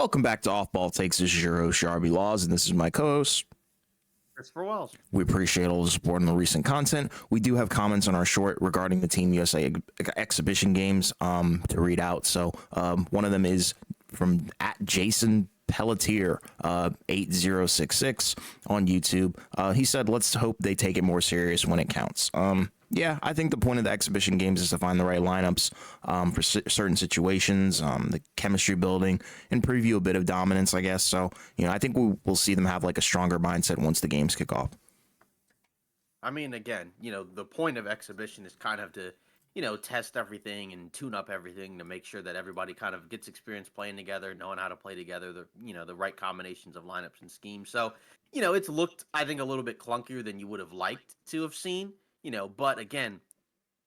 Welcome back to Off Ball Takes. This is your host, Sharby Laws, and this is my co-host, Christopher Wells. We appreciate all the support and the recent content. We do have comments on our short regarding the Team USA exhibition games to read out. So one of them is from @Jason Pelletier 8066 on YouTube. He said, let's hope they take it more serious when it counts. Yeah, I think the point of the exhibition games is to find the right lineups for certain situations, the chemistry building, and preview a bit of dominance, I guess. So, I think we'll see them have like a stronger mindset once the games kick off. I mean, again, the point of exhibition is kind of to, test everything and tune up everything to make sure that everybody kind of gets experience playing together, knowing how to play together, the right combinations of lineups and schemes. So, it's looked, I think, a little bit clunkier than you would have liked to have seen, but again,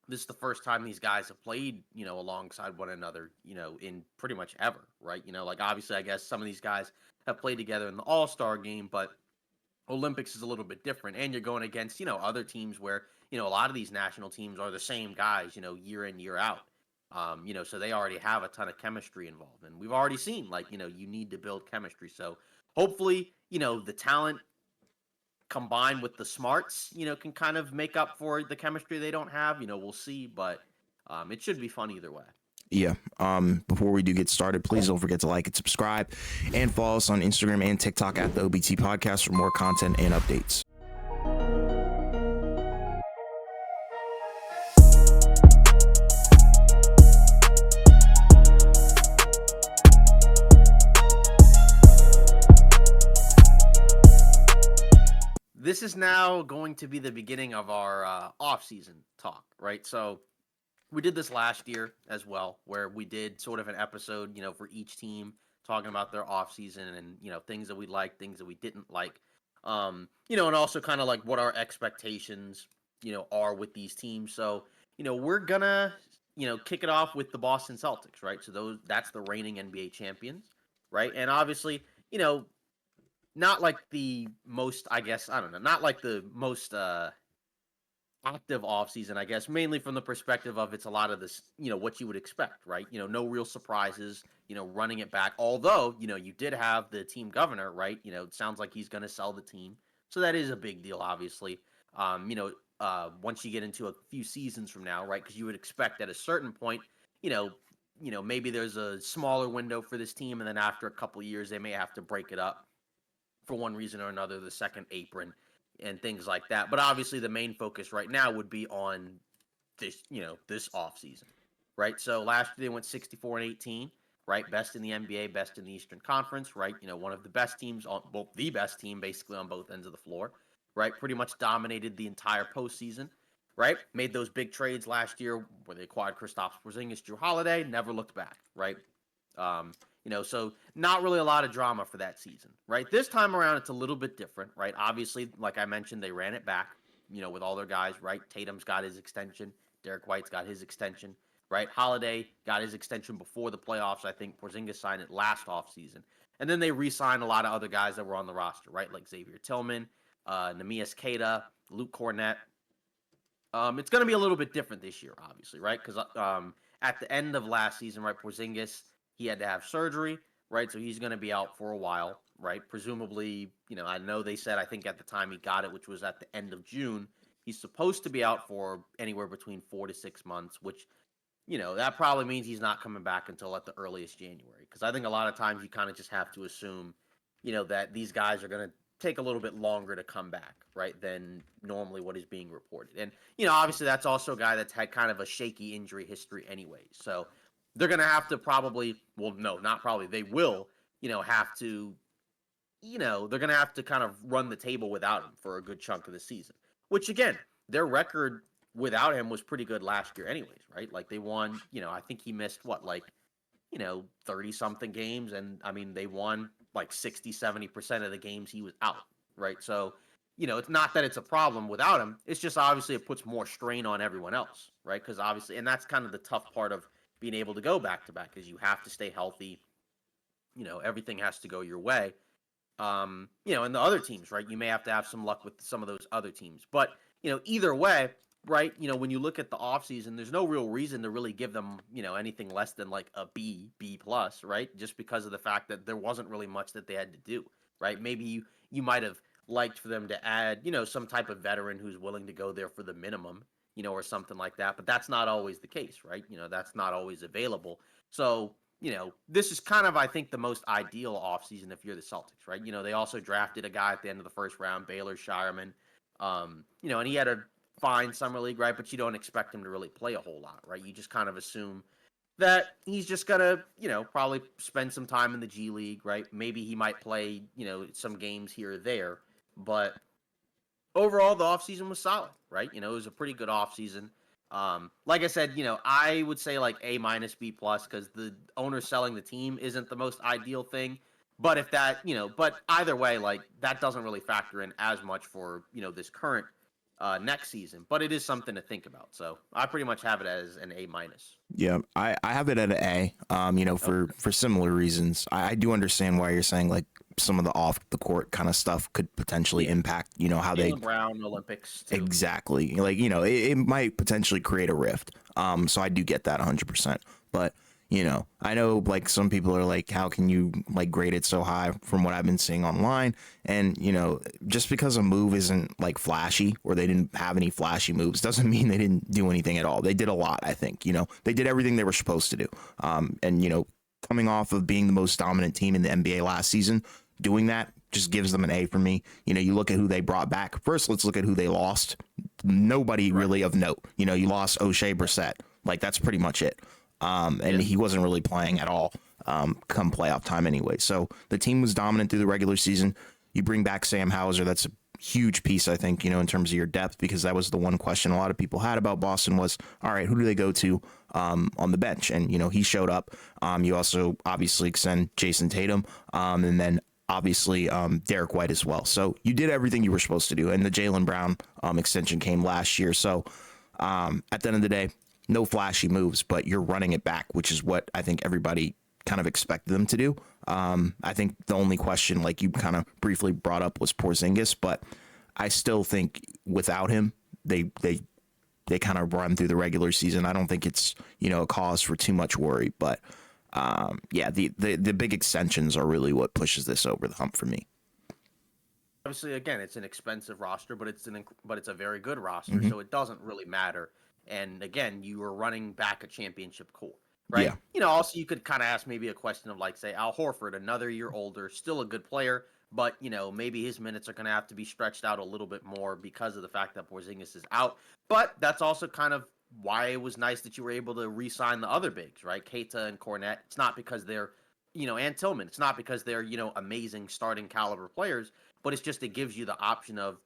this is the first time these guys have played, alongside one another, in pretty much ever, right? Like obviously, I guess some of these guys have played together in the All-Star game, but Olympics is a little bit different, and you're going against, other teams where, a lot of these national teams are the same guys, year in, year out. So they already have a ton of chemistry involved, and we've already seen, like, you need to build chemistry. So hopefully, the talent combined with the smarts, can kind of make up for the chemistry they don't have. We'll see, but it should be fun either way. Yeah. Before we do get started, please don't forget to like and subscribe and follow us on Instagram and TikTok at the OBT Podcast for more content and updates. This is now going to be the beginning of our off-season talk, right? So we did this last year as well, where we did sort of an episode, for each team talking about their off-season and, things that we liked, things that we didn't like. And also kind of like what our expectations, are with these teams. So, we're gonna, kick it off with the Boston Celtics, right? So that's the reigning NBA champions, right? And obviously, not like the most, I guess, I don't know, not like the most active offseason, I guess, mainly from the perspective of it's a lot of this, what you would expect, right? No real surprises, running it back. Although, you did have the team governor, right? It sounds like he's going to sell the team. So that is a big deal, obviously. Once you get into a few seasons from now, right? Because you would expect at a certain point, maybe there's a smaller window for this team, and then after a couple of years, they may have to break it up for one reason or another, the second apron and things like that. But obviously the main focus right now would be on this, this offseason, right? So last year they went 64-18, right? Best in the NBA, best in the Eastern Conference, right? One of the best teams on both, the best team basically on both ends of the floor, right? Pretty much dominated the entire postseason, right? Made those big trades last year where they acquired Kristaps Porzingis, Drew Holiday, never looked back, right? So not really a lot of drama for that season, right? This time around, it's a little bit different, right? Obviously, like I mentioned, they ran it back, with all their guys, right? Tatum's got his extension. Derek White's got his extension, right? Holiday got his extension before the playoffs. I think Porzingis signed it last offseason. And then they re-signed a lot of other guys that were on the roster, right? Like Xavier Tillman, Neemias Queta, Luke Cornett. It's going to be a little bit different this year, obviously, right? Because at the end of last season, right, Porzingis, he had to have surgery, right? So he's going to be out for a while, right? Presumably, I know they said, I think at the time he got it, which was at the end of June, he's supposed to be out for anywhere between 4 to 6 months, which, that probably means he's not coming back until at the earliest January. Because I think a lot of times you kind of just have to assume, that these guys are going to take a little bit longer to come back, right, than normally what is being reported. And, obviously that's also a guy that's had kind of a shaky injury history anyways. So they're going to have to probably, well, no, not probably, they will, have to, they're going to have to kind of run the table without him for a good chunk of the season, which again, their record without him was pretty good last year anyways, right? Like they won, I think he missed 30 something games. And I mean, they won like 60-70% of the games he was out, right? So, it's not that it's a problem without him. It's just obviously it puts more strain on everyone else, right? Because obviously, and that's kind of the tough part of being able to go back to back is you have to stay healthy. Everything has to go your way. And the other teams, right? You may have to have some luck with some of those other teams. But, either way, right? When you look at the offseason, there's no real reason to really give them, anything less than like a B plus, right? Just because of the fact that there wasn't really much that they had to do, right? Maybe you might have liked for them to add, some type of veteran who's willing to go there for the minimum, or something like that. But that's not always the case, right? That's not always available. So, this is kind of, I think, the most ideal offseason if you're the Celtics, right? They also drafted a guy at the end of the first round, Baylor Shireman. And he had a fine summer league, right? But you don't expect him to really play a whole lot, right? You just kind of assume that he's just gonna, probably spend some time in the G League, right? Maybe he might play, some games here or there, but overall the offseason was solid, right? It was a pretty good offseason. Like I said, I would say like A minus B plus because the owner selling the team isn't the most ideal thing. But if that, but either way, like that doesn't really factor in as much for, this current next season. But it is something to think about. So I pretty much have it as an A minus. Yeah, I have it at an A. For similar reasons. I do understand why you're saying like some of the off the court kind of stuff could potentially impact, how they Jaylen Brown Olympics too. exactly like it might potentially create a rift. So I do get that 100%. But I know like some people are like, how can you like grade it so high from what I've been seeing online? And, just because a move isn't like flashy or they didn't have any flashy moves doesn't mean they didn't do anything at all. They did a lot, I think, they did everything they were supposed to do. And, coming off of being the most dominant team in the NBA last season, doing that just gives them an A for me. You look at who they brought back. First, let's look at who they lost. Nobody really of note. You lost O'Shea Brissett. Like that's pretty much it. And he wasn't really playing at all come playoff time anyway. So the team was dominant through the regular season. You bring back Sam Hauser. That's a huge piece, I think, in terms of your depth, because that was the one question a lot of people had about Boston was, all right, who do they go to on the bench? And, he showed up. You also obviously extend Jason Tatum and then obviously Derek White as well. So you did everything you were supposed to do. And the Jaylen Brown extension came last year. So at the end of the day, no flashy moves, but you're running it back, which is what I think everybody kind of expected them to do. I think the only question, like you kind of briefly brought up, was Porzingis, but I still think without him, they kind of run through the regular season. I don't think it's a cause for too much worry, but the big extensions are really what pushes this over the hump for me. Obviously, again, it's an expensive roster, but it's a very good roster, so it doesn't really matter. And again, you were running back a championship core, right? Yeah. Also you could kind of ask maybe a question of like, say, Al Horford, another year older, still a good player, but maybe his minutes are going to have to be stretched out a little bit more because of the fact that Porzingis is out. But that's also kind of why it was nice that you were able to re-sign the other bigs, right? Keita and Cornette. It's not because they're, and Tillman. It's not because they're, amazing starting caliber players. But it's just, it gives you the option of,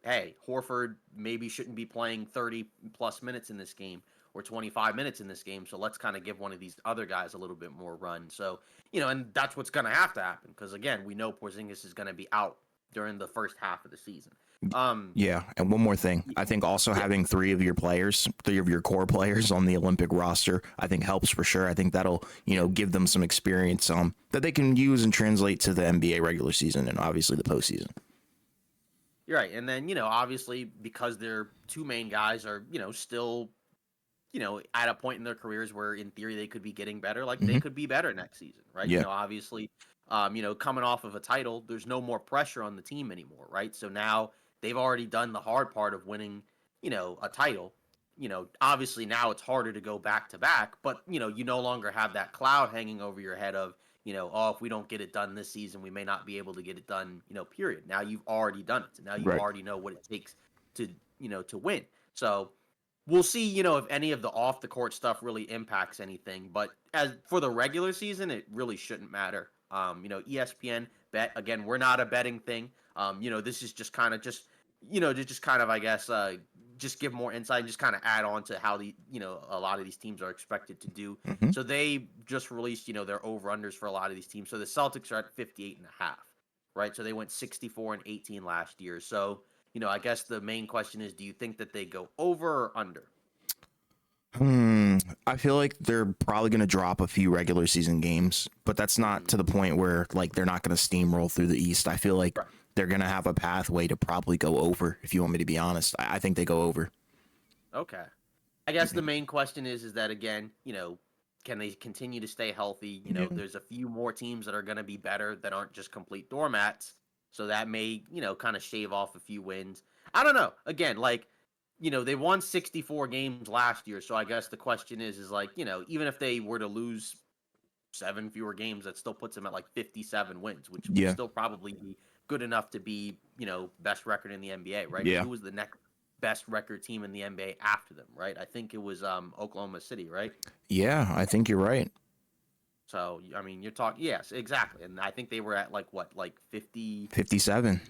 hey, Horford maybe shouldn't be playing 30 plus minutes in this game or 25 minutes in this game. So let's kind of give one of these other guys a little bit more run. So, and that's what's going to have to happen because, again, we know Porzingis is going to be out during the first half of the season. Yeah, and one more thing. I think also having three of your core players on the Olympic roster, I think helps for sure. I think that'll, give them some experience that they can use and translate to the NBA regular season and obviously the postseason. You're right. And then, obviously because their two main guys are, still, at a point in their careers where in theory they could be getting better, like they could be better next season, right? Yeah. Obviously, coming off of a title, there's no more pressure on the team anymore, right? So now they've already done the hard part of winning, a title. Obviously now it's harder to go back to back, but you no longer have that cloud hanging over your head of, oh, if we don't get it done this season, we may not be able to get it done, period. Now you've already done it. So now you already know what it takes to, to win. So we'll see, if any of the off the court stuff really impacts anything, but as for the regular season, it really shouldn't matter. ESPN bet, again, we're not a betting thing. This is just kind of to just kind of, I guess, just give more insight and just kind of add on to how a lot of these teams are expected to do. So they just released, their over-unders for a lot of these teams. So the Celtics are at 58.5, right? So they went 64-18 last year. So, I guess the main question is, do you think that they go over or under? I feel like they're probably going to drop a few regular season games, but that's not to the point where like they're not going to steamroll through the East. I feel like they're going to have a pathway to probably go over, if you want me to be honest. I think they go over. Okay. I guess the main question is that again, can they continue to stay healthy? Yeah. There's a few more teams that are going to be better that aren't just complete doormats, so that may, kind of shave off a few wins. I don't know. Again, like, they won 64 games last year, so I guess the question is like, even if they were to lose 7 fewer games, that still puts them at like 57 wins, which would Yeah. still probably be good enough to be, best record in the NBA, right? Because Yeah. who was the next best record team in the NBA after them, right? I think it was Oklahoma City, right? Yeah, I think you're right. So I mean, you're talking, yes, exactly, and I think they were at like what, like 57? 57.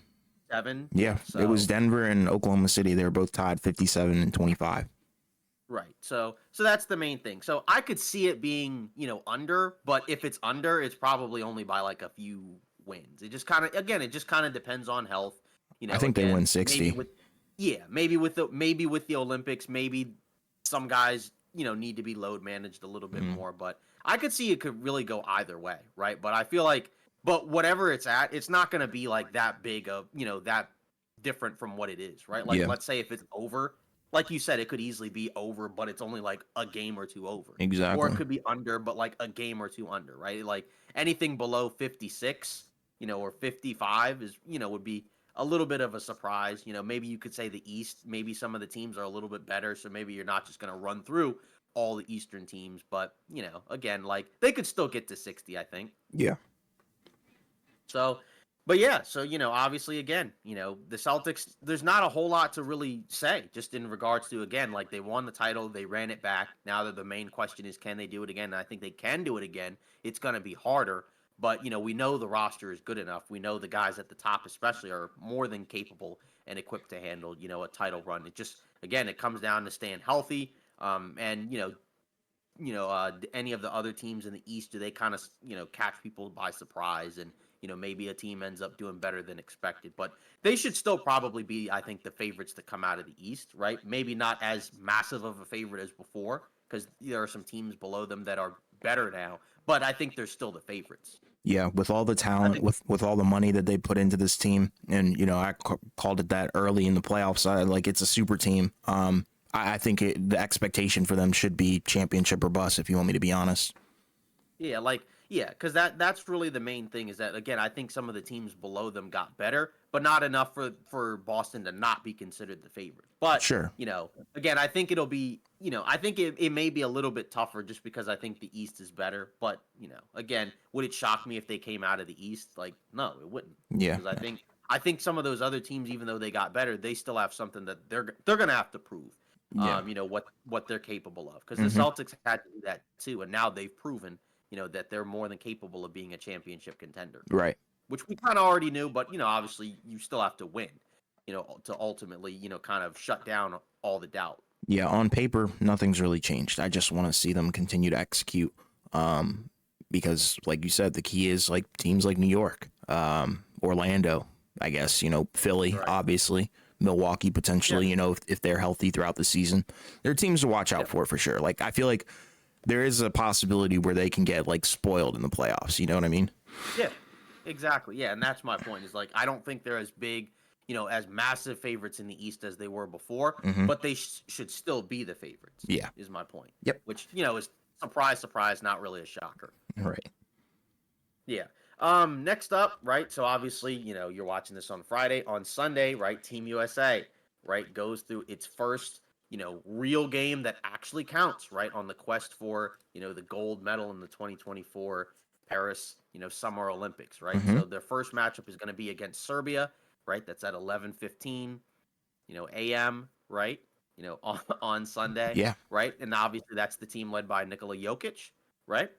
Yeah, Yeah, it was so Denver and Oklahoma City. They were both tied 57 and 25. right. So that's the main thing. So I could see it being, under, but if it's under, it's probably only by like a few wins. It just kind of, again, it just kind of depends on health. I think they win Again, maybe 60. with, yeah, maybe with the Olympics, maybe some guys, need to be load managed a little bit Mm. more, but I could see it could really go either way, right? But I feel like, but whatever it's at, it's not going to be like that big of, that different from what it is, right? Like, Yeah, let's say if it's over, like you said, it could easily be over, but it's only like a game or two over. Or it exactly. could be under, but like a game or two under, right? Like anything below 56, or 55 is, would be a little bit of a surprise. Maybe you could say the East, maybe some of the teams are a little bit better. So maybe you're not just going to run through all the Eastern teams. But, again, like they could still get to 60, I think. Yeah. So, but yeah, so obviously, again, the Celtics. There's not a whole lot to really say, just in regards to again, like they won the title, they ran it back. Now that the main question is, can they do it again? And I think they can do it again. It's going to be harder, but we know the roster is good enough. We know the guys at the top, especially, are more than capable and equipped to handle a title run. It just again, it comes down to staying healthy, and any of the other teams in the East, do they kind of, catch people by surprise and, maybe a team ends up doing better than expected. But they should still probably be, I think, the favorites to come out of the East, right? Maybe not as massive of a favorite as before because there are some teams below them that are better now, but I think they're still the favorites. Yeah, with all the I talent, think, with all the money that they put into this team, and I called it that early in the playoffs. Like it's a super team. I think the expectation for them should be championship or bust. If you want me to be honest. yeah, because that's really the main thing is that again, I think some of the teams below them got better, but not enough for Boston to not be considered the favorite. But Sure. again, I think it'll be I think it may be a little bit tougher just because I think the East is better. But again, would it shock me if they came out of the East? Like, no, it wouldn't, Yeah. because I think some of those other teams, even though they got better, they still have something that they're gonna have to prove. Yeah. What they're capable of, because the Hmm. Celtics had to do that too, and now they've proven that they're more than capable of being a championship contender, Right. which we kind of already knew, but obviously you still have to win, to ultimately, kind of shut down all the doubt. Yeah. On paper, nothing's really changed. I just want to see them continue to execute. Because like you said, the key is like teams like New York, Orlando, I guess, Philly, Right. obviously, Milwaukee potentially, Yeah. if they're healthy throughout the season. They're teams to watch out Yeah. for sure. Like I feel like there is a possibility where they can get like spoiled in the playoffs. You know what I mean? Yeah, exactly. Yeah, and that's my point. Is like I don't think they're as big, as massive favorites in the East as they were before, Hmm. but they should still be the favorites. Yeah. Is my point. Yep. Which is surprise, surprise, not really a shocker. Right. Yeah. Next up, right? So obviously, you're watching this on Friday. On Sunday, right? Team USA, right, goes through its first, real game that actually counts, right, on the quest for, the gold medal in the 2024 Paris, Summer Olympics, right? Hmm. So their first matchup is going to be against Serbia, right? That's at 11:15, a.m., right? On Sunday, Yeah. right? And obviously that's the team led by Nikola Jokic, right?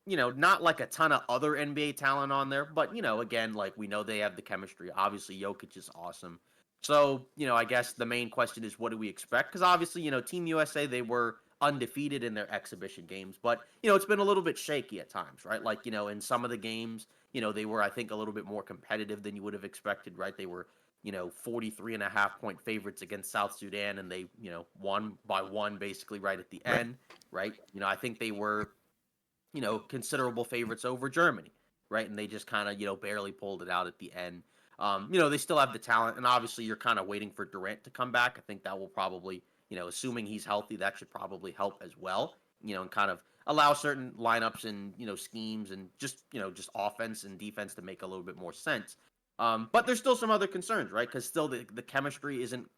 Not like a ton of other NBA talent on there, but again, like we know they have the chemistry. Obviously, Jokic is awesome. So, I guess the main question is, what do we expect? Because obviously, Team USA, they were undefeated in their exhibition games, but it's been a little bit shaky at times, right? Like, in some of the games, they were, I think, a little bit more competitive than you would have expected, right? They were 43.5 point favorites against South Sudan, and they, won by one basically right at the Right. end, right? I think they were considerable favorites over Germany, right? And they just kind of, barely pulled it out at the end. They still have the talent, and obviously you're kind of waiting for Durant to come back. I think that will probably, assuming he's healthy, that should probably help as well. And kind of allow certain lineups and schemes and just offense and defense to make a little bit more sense. But there's still some other concerns, right? Because still the chemistry isn't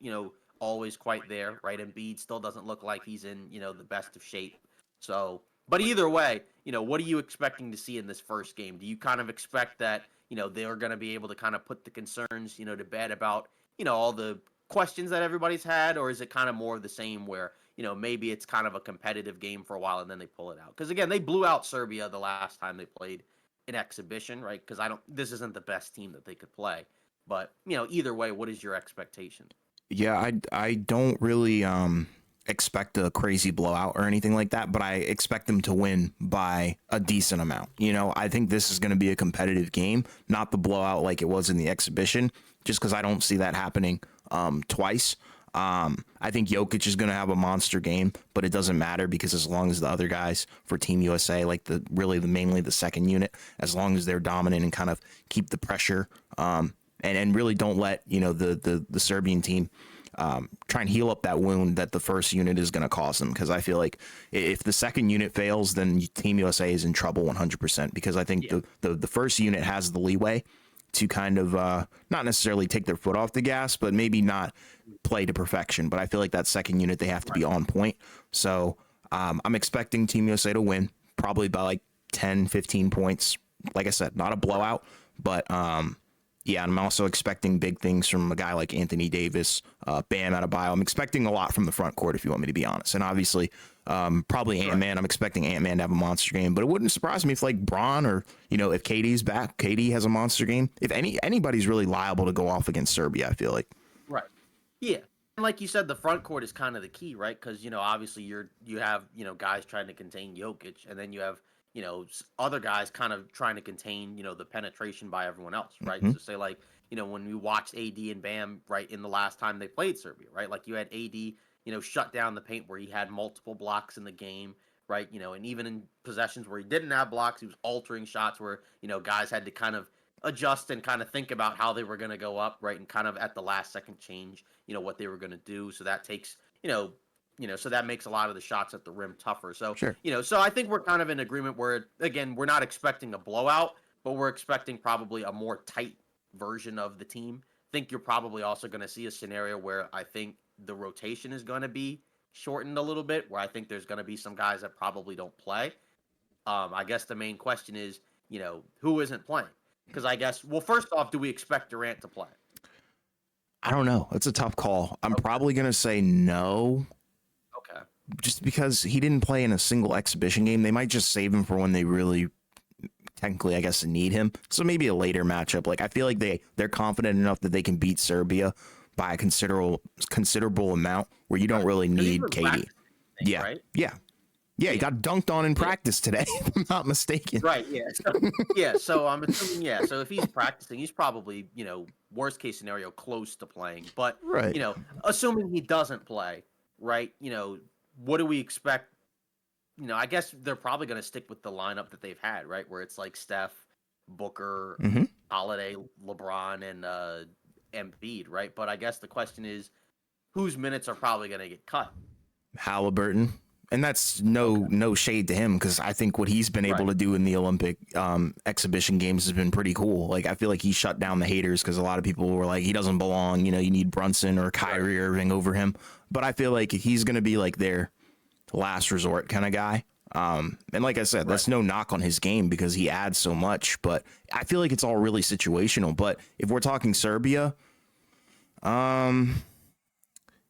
always quite there, right? Embiid still doesn't look like he's in the best of shape. So, but either way, what are you expecting to see in this first game? Do you kind of expect that they're going to be able to kind of put the concerns to bed about all the questions that everybody's had, or is it kind of more of the same where maybe it's kind of a competitive game for a while and then they pull it out? Because again, they blew out Serbia the last time they played an exhibition, right? Because this isn't the best team that they could play, but either way, what is your expectation? Yeah, I don't really expect a crazy blowout or anything like that, but I expect them to win by a decent amount. I think this is going to be a competitive game, not the blowout like it was in the exhibition, just because I don't see that happening twice. I think Jokic is going to have a monster game, but it doesn't matter because as long as the other guys for Team USA, like mainly the second unit, as long as they're dominant and kind of keep the pressure, and really don't let the Serbian team try and heal up that wound that the first unit is going to cause them. Because I feel like if the second unit fails, then Team USA is in trouble 100%. Because I think the first unit has the leeway to kind of not necessarily take their foot off the gas, but maybe not play to perfection. But I feel like that second unit, they have to be on point. So I'm expecting Team USA to win, probably by like 10, 15 points. Like I said, not a blowout, but yeah, I'm also expecting big things from a guy like Anthony Davis, Bam Adebayo. I'm expecting a lot from the front court, if you want me to be honest. And obviously, probably Ant-Man. I'm expecting Ant-Man to have a monster game, but it wouldn't surprise me if like Braun or, if KD's back, KD has a monster game. If anybody's really liable to go off against Serbia, I feel like. Right. Yeah. And like you said, the front court is kind of the key, right? Because, obviously you have, guys trying to contain Jokic, and then you have, other guys kind of trying to contain, the penetration by everyone else, right? Mm-hmm. So say like, when we watched AD and Bam, right, in the last time they played Serbia, right? Like you had AD, shut down the paint where he had multiple blocks in the game, right? And even in possessions where he didn't have blocks, he was altering shots where, guys had to kind of adjust and kind of think about how they were going to go up, right? And kind of at the last second change, what they were going to do. So that takes, so that makes a lot of the shots at the rim tougher. So, Sure. So I think we're kind of in agreement where, again, we're not expecting a blowout, but we're expecting probably a more tight version of the team. I think you're probably also going to see a scenario where I think the rotation is going to be shortened a little bit, where I think there's going to be some guys that probably don't play. I guess the main question is, who isn't playing? Because I guess, well, first off, do we expect Durant to play? I don't know. It's a tough call. I'm Okay. probably going to say no, Okay. just because he didn't play in a single exhibition game. They might just save him for when they really technically, I guess, need him. So maybe a later matchup. Like I feel like they're confident enough that they can beat Serbia by a considerable amount where you don't really 'Cause he need was KD. practicing, I think, Yeah. right? Yeah. Yeah, he Yeah. got dunked on in practice today, if I'm not mistaken. Right. Yeah. So I'm assuming, yeah. So if he's practicing, he's probably, worst case scenario, close to playing. But, Right. Assuming he doesn't play, right? What do we expect? I guess they're probably going to stick with the lineup that they've had, right? Where it's like Steph, Booker, Mm-hmm. Holiday, LeBron, and Embiid, right? But I guess the question is, whose minutes are probably going to get cut? Halliburton. And that's no shade to him because I think what he's been able Right. to do in the Olympic exhibition games has been pretty cool. Like I feel like he shut down the haters because a lot of people were like he doesn't belong. You need Brunson or Kyrie Irving over him. But I feel like he's going to be like their last resort kind of guy. And like I said, that's no knock on his game because he adds so much. But I feel like it's all really situational. But if we're talking Serbia,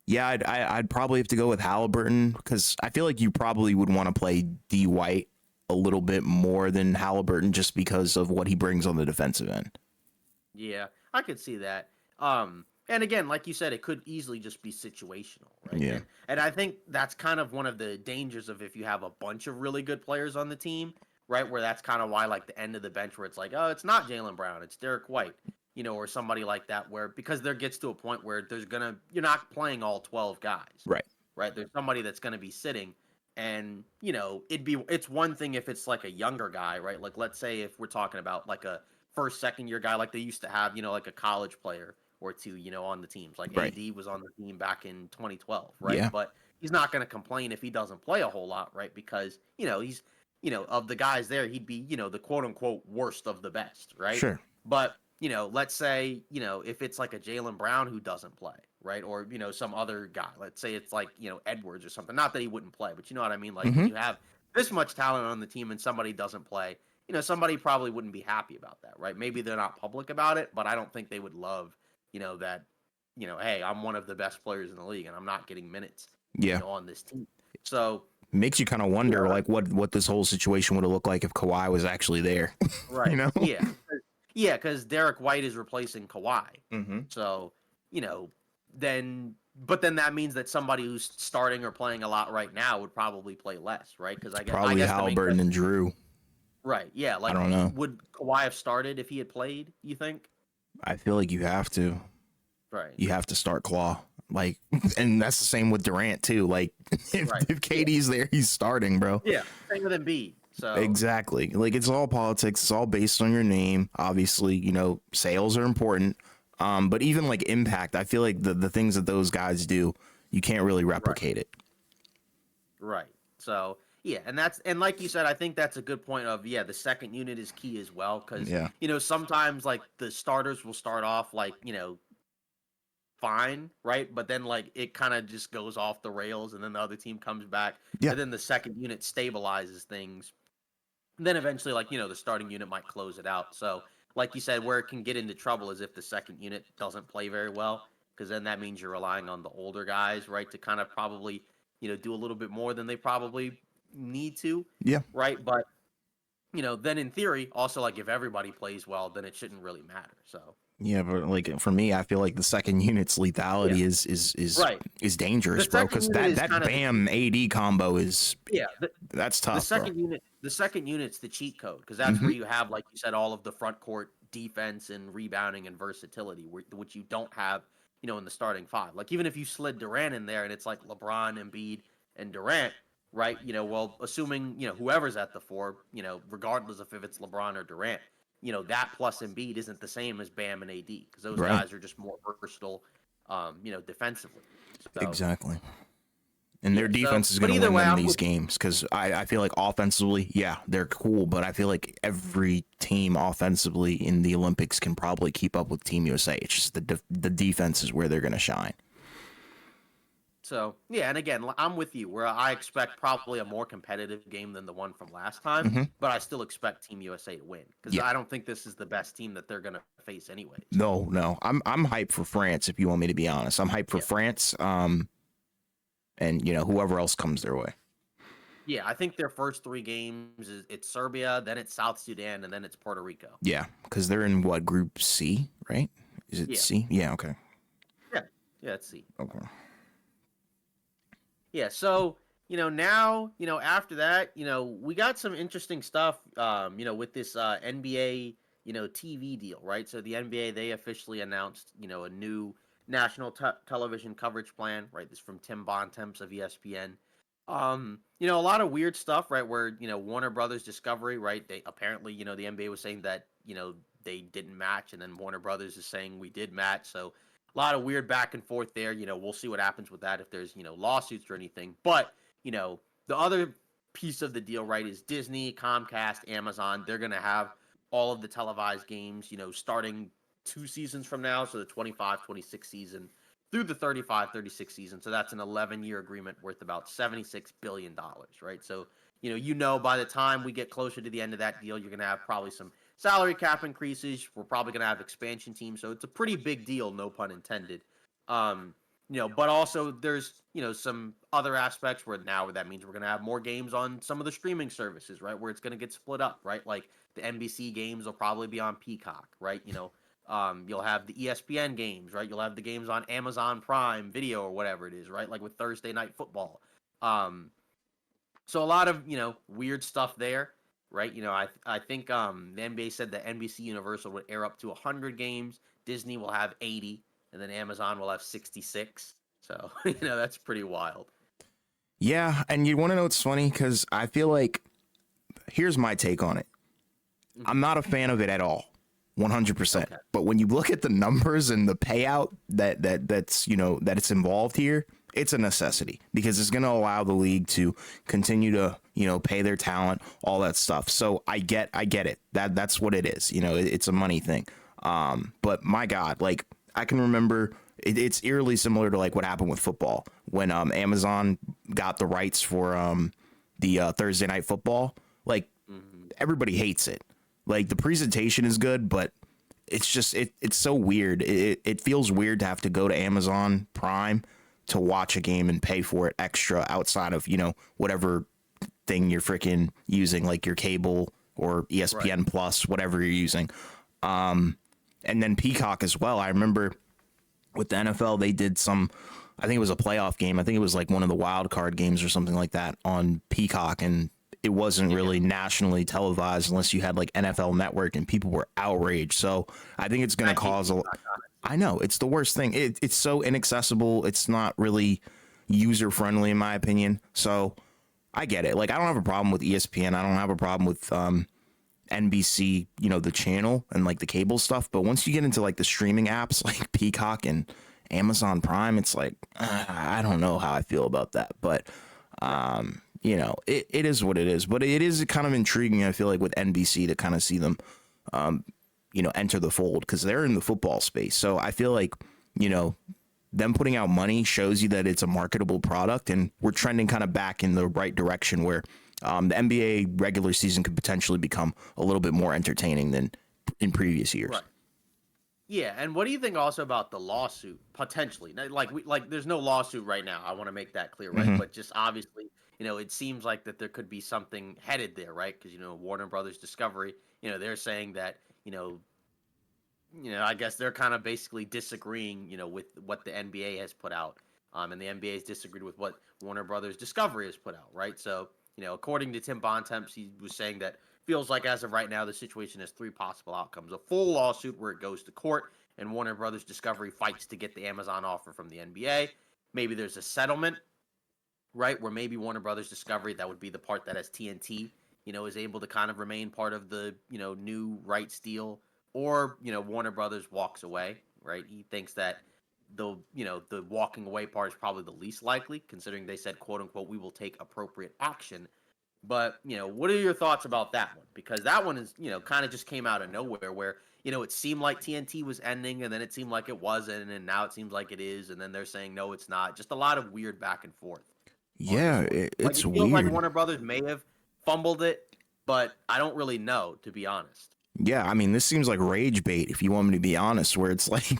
yeah, I'd probably have to go with Halliburton because I feel like you probably would want to play D White a little bit more than Halliburton just because of what he brings on the defensive end. Yeah, I could see that. And again, like you said, it could easily just be situational, right? Yeah. And I think that's kind of one of the dangers of if you have a bunch of really good players on the team, right? Where that's kind of why, like the end of the bench, where it's like, oh, it's not Jalen Brown, it's Derek White, or somebody like that, where because there gets to a point where you're not playing all 12 guys, Right. right? There's somebody that's gonna be sitting, and it's one thing if it's like a younger guy, right? Like let's say if we're talking about like a first, second year guy like they used to have, like a college player or two, on the teams. Like Right. AD was on the team back in 2012, right? Yeah. But he's not going to complain if he doesn't play a whole lot, right? Because, he's, of the guys there, he'd be, the quote unquote worst of the best, right? Sure. But, let's say, if it's like a Jaylen Brown who doesn't play, right? Or, some other guy, let's say it's like, Edwards or something. Not that he wouldn't play, but you know what I mean? Like when Mm-hmm. you have this much talent on the team and somebody doesn't play, somebody probably wouldn't be happy about that, right? Maybe they're not public about it, but I don't think they would love, that, hey, I'm one of the best players in the league and I'm not getting minutes, Yeah. on this team. So Makes you kind of wonder, like, what this whole situation would have looked like if Kawhi was actually there. right, You know? yeah, because Derek White is replacing Kawhi. Mm-hmm. So then, but then that means that somebody who's starting or playing a lot right now would probably play less, right? Because I Probably guess Halliburton and Drew. right, yeah, like I don't know. would Kawhi have started if he had played? You think? I feel like you have to. Right. You have to start Claw. Like, and that's the same with Durant too. Like, if KD's there, he's starting, bro. Yeah, same with Embiid. So Exactly. Like, it's all politics. It's all based on your name. Obviously, sales are important. But even like impact, I feel like the things that those guys do, you can't really replicate it. Right. So yeah, and like you said, I think that's a good point of the second unit is key as well because sometimes like the starters will start off like fine, right? But then like it kind of just goes off the rails and then the other team comes back. Yeah. And then the second unit stabilizes things. And then eventually like, the starting unit might close it out. So like you said, where it can get into trouble is if the second unit doesn't play very well, because then that means you're relying on the older guys, right, to kind of probably, do a little bit more than they probably need to. Yeah. Right. But, then in theory, also like if everybody plays well, then it shouldn't really matter. So Yeah, but like for me, I feel like the second unit's lethality is dangerous, bro. Because that Bam AD combo is that's tough. The second unit's the cheat code because that's where you have, like you said, all of the front court defense and rebounding and versatility, which you don't have, in the starting five. Like even if you slid Durant in there and it's like LeBron, Embiid, and Durant, right? Well, assuming whoever's at the four, regardless of if it's LeBron or Durant. That plus Embiid isn't the same as Bam and AD because those guys are just more versatile, defensively. So, exactly. And their defense is going to win them these games because I feel like offensively, they're cool, but I feel like every team offensively in the Olympics can probably keep up with Team USA. It's just the defense is where they're going to shine. So, and again, I'm with you where I expect probably a more competitive game than the one from last time, but I still expect Team USA to win because I don't think this is the best team that they're going to face anyway. No. I'm hyped for France, if you want me to be honest. I'm hyped for France, and, whoever else comes their way. Yeah, I think their first three games, it's Serbia, then it's South Sudan, and then it's Puerto Rico. Yeah, because they're in what, Group C, right? Is it C? Yeah, okay. Yeah, it's C. Okay. Yeah, so, now, after that, we got some interesting stuff, with this NBA, TV deal, right? So the NBA, they officially announced, a new national television coverage plan, right? This is from Tim Bontemps of ESPN. A lot of weird stuff, right? Where, Warner Brothers Discovery, right? They apparently, the NBA was saying that, they didn't match, and then Warner Brothers is saying we did match, so a lot of weird back and forth there. We'll see what happens with that if there's, lawsuits or anything. But, the other piece of the deal, right, is Disney, Comcast, Amazon. They're going to have all of the televised games, starting 2 seasons from now. So the 25-26 season through the 35-36 season. So that's an 11-year agreement worth about $76 billion, right? So, by the time we get closer to the end of that deal, you're going to have probably some salary cap increases. We're probably going to have expansion teams. So it's a pretty big deal, no pun intended. But also there's, some other aspects where that means we're going to have more games on some of the streaming services, right? Where it's going to get split up, right? Like the NBC games will probably be on Peacock, right? You'll have the ESPN games, right? You'll have the games on Amazon Prime Video or whatever it is, right? Like with Thursday Night Football. So a lot of, weird stuff there, right? I think the NBA said that NBC Universal would air up to 100 games. Disney will have 80, and then Amazon will have 66. So, that's pretty wild. Yeah, and you want to know what's funny? Because I feel like, here's my take on it. I'm not a fan of it at all. 100%. Okay. But when you look at the numbers and the payout that's that it's involved here, it's a necessity because it's going to allow the league to continue to pay their talent, all that stuff. So I get it. That's what it is. It's a money thing. But my God, like I can remember it's eerily similar to like what happened with football when Amazon got the rights for the Thursday night football. Like everybody hates it. Like the presentation is good, but it's just it's so weird. It feels weird to have to go to Amazon Prime to watch a game and pay for it extra outside of whatever thing you're freaking using, like your cable or ESPN Plus, whatever you're using. And then Peacock as well. I remember with the NFL they did some. I think it was a playoff game. I think it was like one of the wild card games or something like that on Peacock, and it wasn't really nationally televised unless you had like NFL Network, and people were outraged. So I think it's going to cause a. I know it's the worst thing. It's so inaccessible. It's not really user friendly in my opinion. So I get it. Like I don't have a problem with ESPN. I don't have a problem with NBC, the channel and like the cable stuff. But once you get into like the streaming apps like Peacock and Amazon Prime, it's like I don't know how I feel about that. But it is what it is, but it is kind of intriguing. I feel like with NBC to kind of see them, enter the fold because they're in the football space. So I feel like, them putting out money shows you that it's a marketable product, and we're trending kind of back in the right direction where the NBA regular season could potentially become a little bit more entertaining than in previous years. Right. Yeah, and what do you think also about the lawsuit potentially? There's no lawsuit right now. I want to make that clear, right? But just obviously, it seems like that there could be something headed there, right? Because Warner Brothers Discovery, they're saying that, I guess they're kind of basically disagreeing, with what the NBA has put out, and the NBA has disagreed with what Warner Brothers Discovery has put out, right? So, according to Tim Bontemps, he was saying that feels like as of right now, the situation has three possible outcomes: a full lawsuit where it goes to court and Warner Brothers Discovery fights to get the Amazon offer from the NBA. Maybe there's a settlement, right, where maybe Warner Brothers Discovery, that would be the part that has TNT, is able to kind of remain part of the, new rights deal, or, Warner Brothers walks away, right? He thinks that the walking away part is probably the least likely, considering they said, quote unquote, we will take appropriate action. But, what are your thoughts about that one? Because that one is, kind of just came out of nowhere where, it seemed like TNT was ending and then it seemed like it wasn't. And now it seems like it is. And then they're saying, no, it's not. Just a lot of weird back and forth. Yeah, Like, it's it feels like weird. Warner Brothers may have fumbled it, but I don't really know, to be honest. Yeah, I mean, this seems like rage bait, if you want me to be honest, where it's like,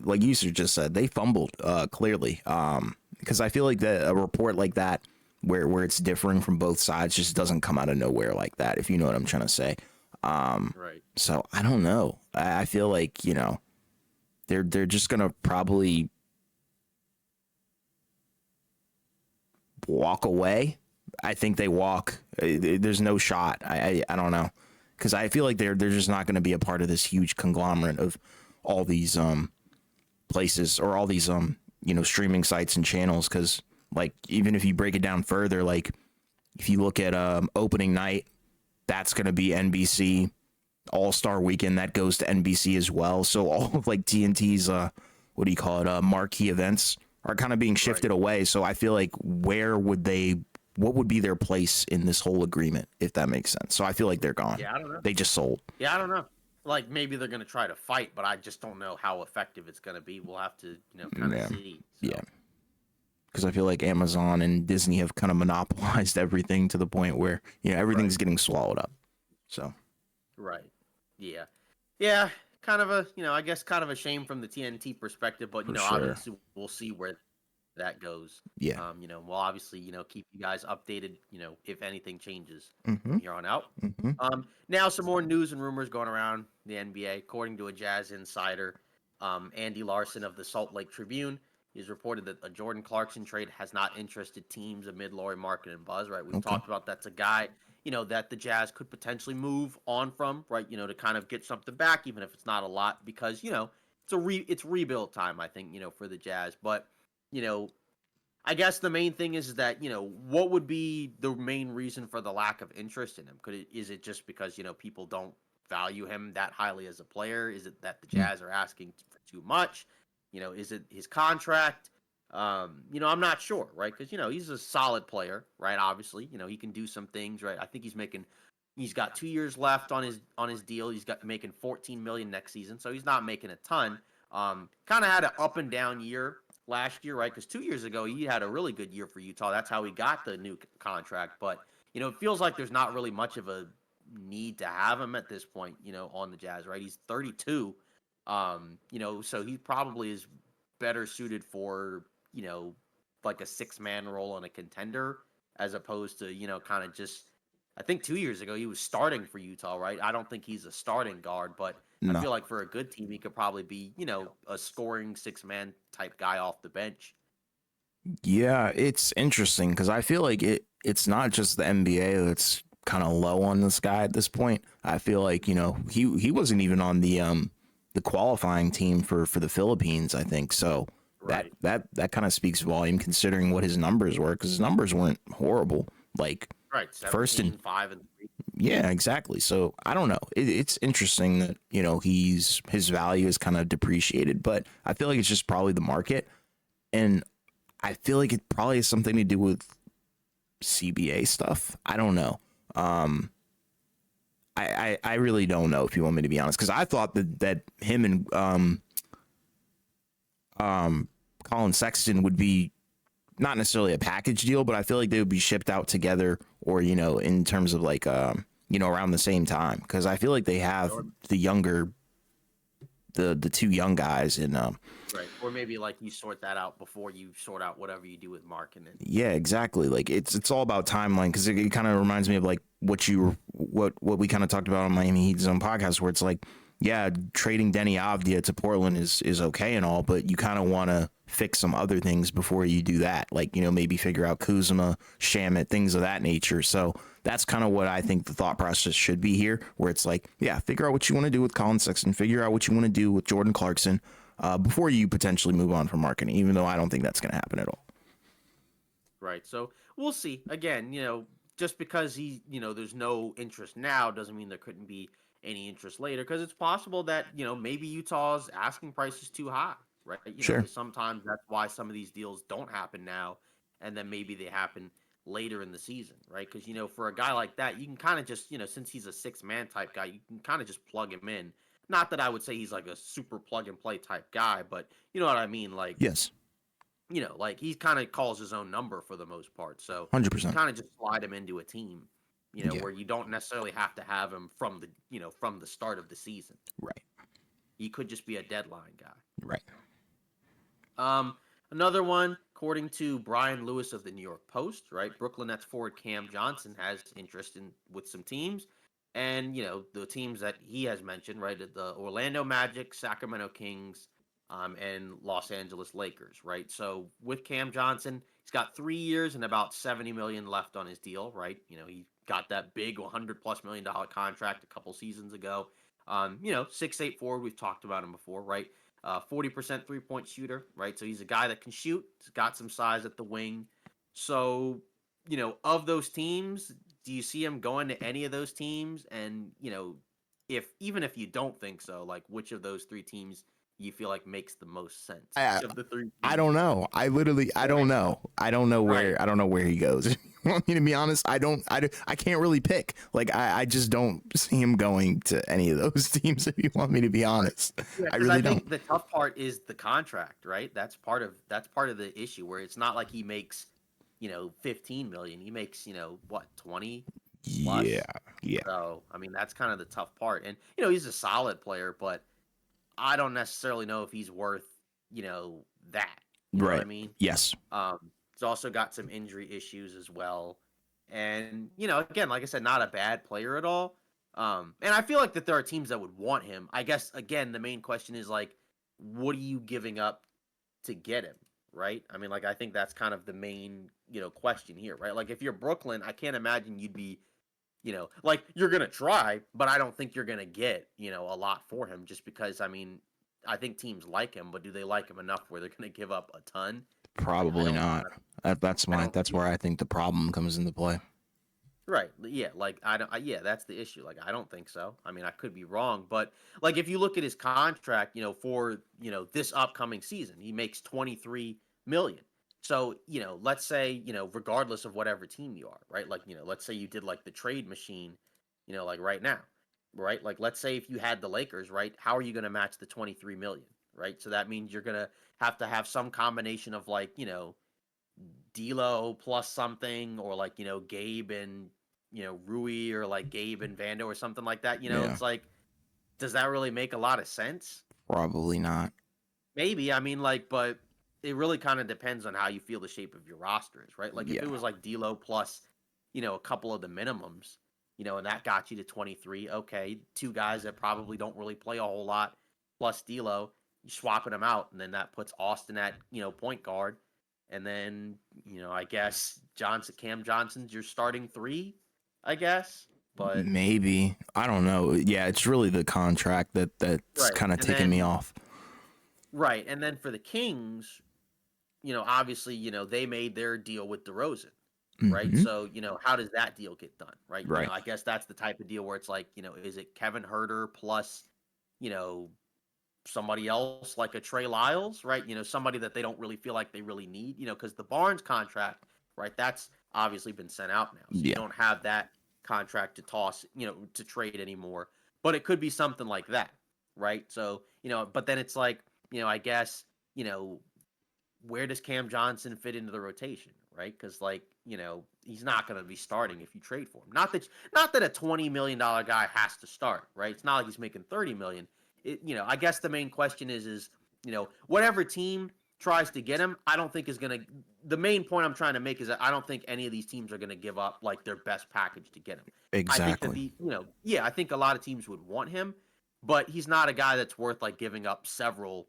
like you just said, they fumbled clearly. Because I feel like a report like that, where it's differing from both sides, just doesn't come out of nowhere like that, if you know what I'm trying to say. Right. So I don't know. I feel like, they're just gonna probably walk away. I think they walk. There's no shot. I don't know, because I feel like they're just not going to be a part of this huge conglomerate of all these places or all these streaming sites and channels. Because like even if you break it down further, like if you look at opening night, that's going to be NBC. All-Star Weekend, that goes to NBC as well. So all of like TNT's what do you call it, marquee events are kind of being shifted away. So I feel like what would be their place in this whole agreement, if that makes sense? So I feel like they're gone. Yeah, I don't know. They just sold. Yeah, I don't know. Like, maybe they're going to try to fight, but I just don't know how effective it's going to be. We'll have to, kind of see. So. Yeah. Because I feel like Amazon and Disney have kind of monopolized everything to the point where, everything's getting swallowed up. So. Right. Yeah. Yeah. Kind of I guess kind of a shame from the TNT perspective, but, sure. obviously we'll see where that goes. Yeah. We'll obviously, keep you guys updated, if anything changes Mm-hmm. from here on out. Mm-hmm. Now some more news and rumors going around the NBA. According to a Jazz insider, Andy Larson of the Salt Lake Tribune, he's reported that a Jordan Clarkson trade has not interested teams amid Lauri Markkanen and buzz, right? We've talked about that's a guy, that the Jazz could potentially move on from, right? To kind of get something back, even if it's not a lot, because, it's rebuild time, I think, for the Jazz. But, I guess the main thing is that, what would be the main reason for the lack of interest in him? Is it just because, people don't value him that highly as a player? Is it that the Jazz are asking for too much? Is it his contract? I'm not sure, right? Because he's a solid player, right? Obviously, he can do some things, right? I think he's got 2 years left on his deal. He's got making 14 million next season, so he's not making a ton. Kind of had an up and down year last year, right? Because 2 years ago he had a really good year for Utah. That's how he got the new contract. But it feels like there's not really much of a need to have him at this point, on the Jazz, right? He's 32. So he probably is better suited for, like a six-man role on a contender as opposed to, kind of just I think 2 years ago he was starting for Utah, right? I don't think he's a starting guard, but I No. feel like for a good team he could probably be, a scoring six-man type guy off the bench. Yeah, it's interesting because I feel like it's not just the NBA that's kind of low on this guy at this point. I feel like, he wasn't even on the qualifying team for the Philippines, I think. So Right. that kind of speaks volume considering what his numbers were, because his numbers weren't horrible. Like Right. first 17, and 5, and 3. yeah, exactly. So I don't know. It's interesting that, his value is kind of depreciated, but I feel like it's just probably the market. And I feel like it probably has something to do with CBA stuff. I don't know. I really don't know, if you want me to be honest, because I thought that him and Colin Sexton would be not necessarily a package deal, but I feel like they would be shipped out together, or in terms of like around the same time, because I feel like they have the two young guys in Right. Or maybe like you sort that out before you sort out whatever you do with marketing. yeah, exactly. Like it's all about timeline, because it kind of reminds me of like what we kind of talked about on Miami Heat's own podcast, where it's like, yeah, trading Denny Avdia to Portland is okay and all, but you kind of want to fix some other things before you do that. Like, maybe figure out Kuzma, Shamit, things of that nature. So that's kind of what I think the thought process should be here, where it's like, yeah, figure out what you want to do with Colin Sexton, figure out what you want to do with Jordan Clarkson, before you potentially move on from marketing, even though I don't think that's going to happen at all. Right. So we'll see. Again, just because there's no interest now doesn't mean there couldn't be any interest later, because it's possible that, maybe Utah's asking price is too high, right? Sure. Because sometimes that's why some of these deals don't happen now, and then maybe they happen later in the season, right? Because, for a guy like that, you can kind of just, since he's a six-man type guy, you can kind of just plug him in. Not that I would say he's like a super plug and play type guy, but you know what I mean? Like, Yes. like he kind of calls his own number for the most part. So you can 100%. kind of just slide him into a team, Yeah. where you don't necessarily have to have him from the start of the season. Right. He could just be a deadline guy. Right. Another one, according to Brian Lewis of the New York Post, right? Brooklyn Nets forward Cam Johnson has interest in with some teams. And, the teams that he has mentioned, right? The Orlando Magic, Sacramento Kings, and Los Angeles Lakers, right? So with Cam Johnson, he's got 3 years and about $70 million left on his deal, right? He got that big $100+ million contract a couple seasons ago. 6'8" forward, we've talked about him before, right? 40% three-point shooter, right? So he's a guy that can shoot. He's got some size at the wing. So, of those teams, do you see him going to any of those teams? And, even if you don't think so, like which of those three teams you feel like makes the most sense of the three teams? I don't know. I don't know. I don't know where Right. I don't know where he goes. If you want me to be honest, I can't really pick. Like I just don't see him going to any of those teams, if you want me to be honest. Yeah, I 'cause really think don't. the tough part is the contract, right? That's part of the issue, where it's not like he makes, 15 million. He makes, what, 20 plus? Yeah. Yeah. So, I mean, that's kind of the tough part. And, he's a solid player, but I don't necessarily know if he's worth, that. You know what I Right. mean? Yes. He's also got some injury issues as well. And, again, like I said, not a bad player at all. And I feel like that there are teams that would want him. I guess, again, the main question is like, what are you giving up to get him? Right? I mean, like, I think that's kind of the main, question here, right? Like, if you're Brooklyn, I can't imagine you'd be, like, you're going to try, but I don't think you're going to get, a lot for him, just because, I mean, I think teams like him, but do they like him enough where they're going to give up a ton? I Probably don't, not. I That's don't, where I think the problem comes into play. Right. Yeah. Like I don't. Yeah, that's the issue. Like I don't think so. I mean, I could be wrong, but like if you look at his contract, for this upcoming season, he makes 23 million. So let's say regardless of whatever team you are, right? Like let's say you did like the trade machine, like right now, right? Like let's say if you had the Lakers, right? How are you going to match the 23 million, right? So that means you're gonna have to have some combination of like D'Lo plus something, or like Gabe and Rui, or like Gabe and Vando or something like that. Yeah, It's like, does that really make a lot of sense? probably not. Maybe. I mean, like, but it really kind of depends on how you feel the shape of your roster is, right? Like if it Yeah, was like D'Lo plus a couple of the minimums, and that got you to 23. Okay, two guys that probably don't really play a whole lot plus D'Lo, you swapping them out, and then that puts Austin at point guard, and then I guess Cam Johnson's your starting three, I guess. But maybe. I don't know. Yeah, it's really the contract that's right, kind of and ticking me then off. right, and then for the Kings, obviously, they made their deal with DeRozan, right? Hmm. So, how does that deal get done, right? Right. I guess that's the type of deal where it's like, is it Kevin Herter plus, you know, somebody else like a Trey Lyles, right? Somebody that they don't really feel like they really need, because the Barnes contract, right? That's obviously been sent out now. So you Yeah. don't have that contract to toss, to trade anymore. But it could be something like that, right? So, but then it's like, I guess, you know, where does Cam Johnson fit into the rotation, right? Because like he's not going to be starting if you trade for him. Not that a $20 million guy has to start, right? It's not like he's making 30 million. I guess the main question is whatever team tries to get him, I don't think is going to. The main point I'm trying to make is that I don't think any of these teams are going to give up like their best package to get him. I think that Exactly. I think a lot of teams would want him, but he's not a guy that's worth like giving up several